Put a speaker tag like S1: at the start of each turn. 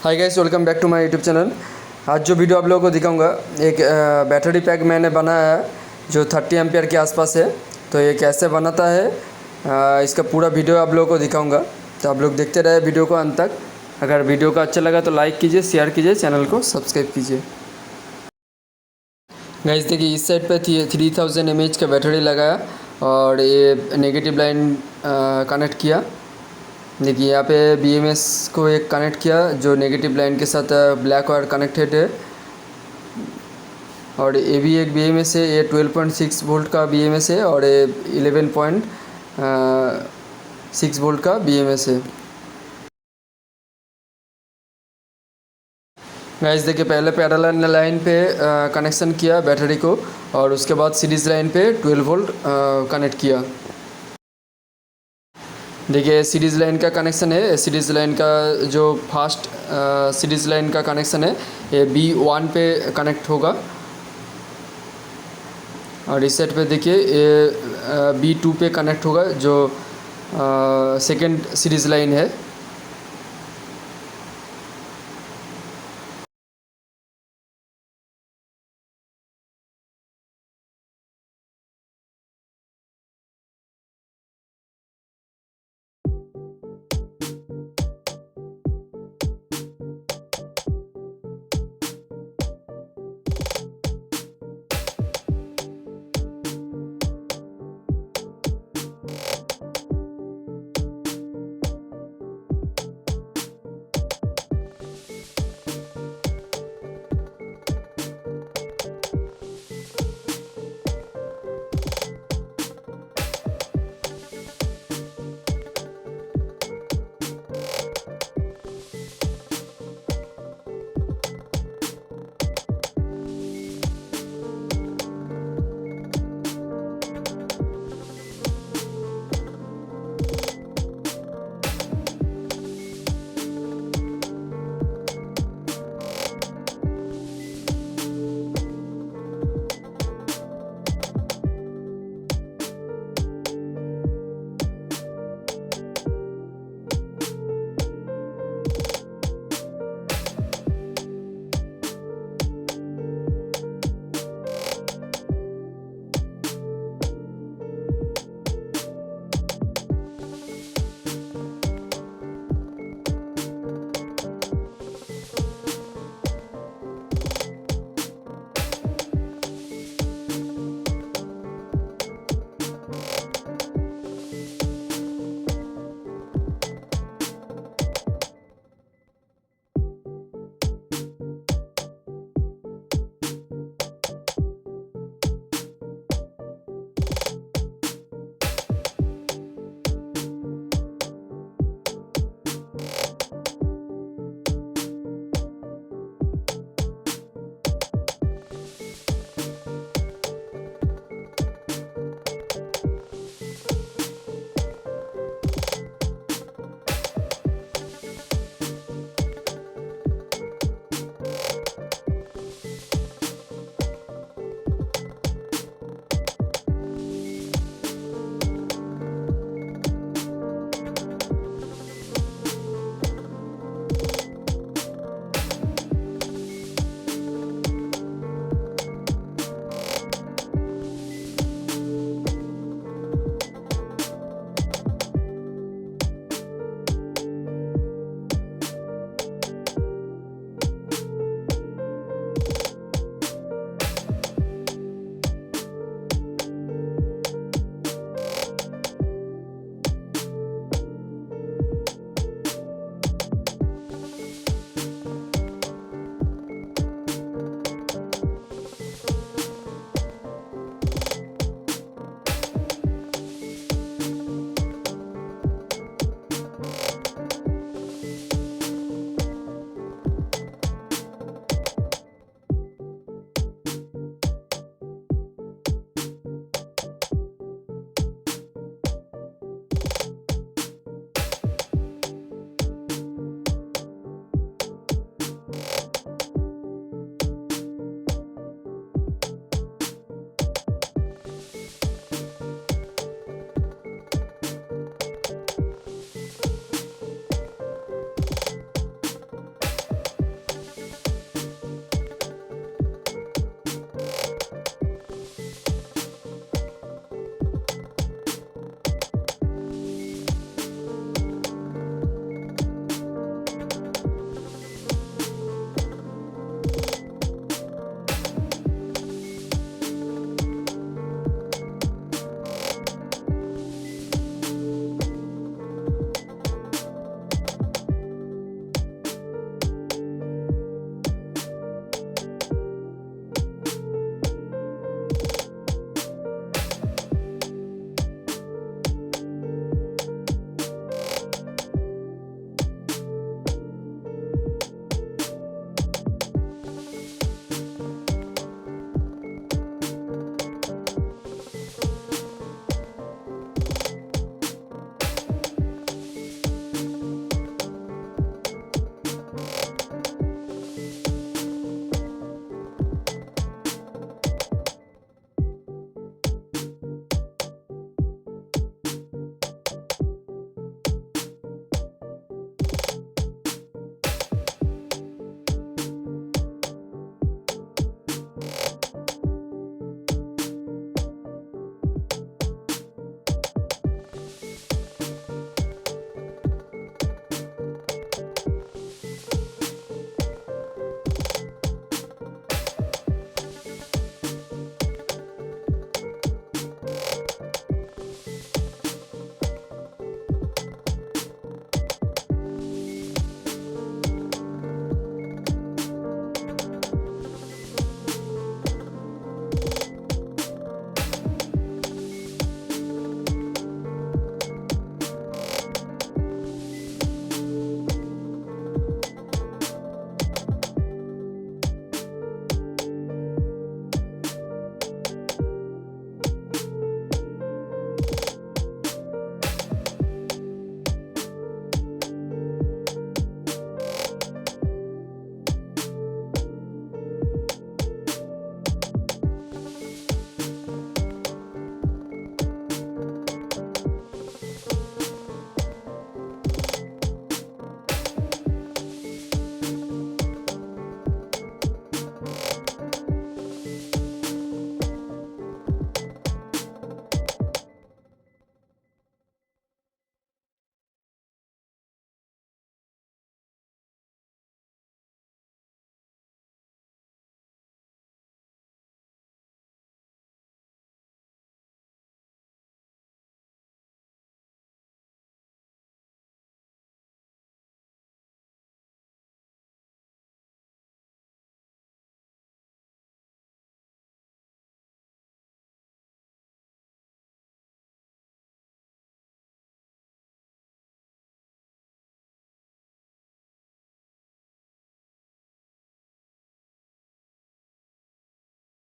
S1: Hi guys, welcome back to my YouTube channel. आज जो वीडियो आप लोगों को दिखाऊंगा एक बैटरी पैक मैंने बनाया है जो 30 एम्पियर के आसपास है। तो ये कैसे बनाता है इसका पूरा वीडियो आप लोगों को दिखाऊंगा। तो आप लोग देखते रहे वीडियो को अंत तक। अगर वीडियो का अच्छा लगा तो लाइक कीजिए, शेयर कीजिए, चैनल को सब्सक्राइब कीजिए। गाइस देखिए, इस साइड पे 3000 mAh का बैटरी लगाया और ये नेगेटिव लाइन कनेक्ट किया। देखिए यहाँ पे BMS को एक कनेक्ट किया जो नेगेटिव लाइन के साथ ब्लैक वायर कनेक्टेड है, और ये भी एक BMS है। ये 12.6 वोल्ट का BMS है और ये 11.6 वोल्ट का BMS है। गाइस देखिए, पहले पैरेलल लाइन पे कनेक्शन किया बैटरी को और उसके बाद सीरीज़ लाइन पे 12 वोल्ट कनेक्ट किया। देखिए सीरीज़ लाइन का कनेक्शन है। सीरीज़ लाइन का जो फास्ट सीरीज़ लाइन का कनेक्शन है ये B1 पे कनेक्ट होगा, और इस साइड पे देखिए ये B2 पे कनेक्ट होगा जो सेकंड सीरीज़ लाइन है।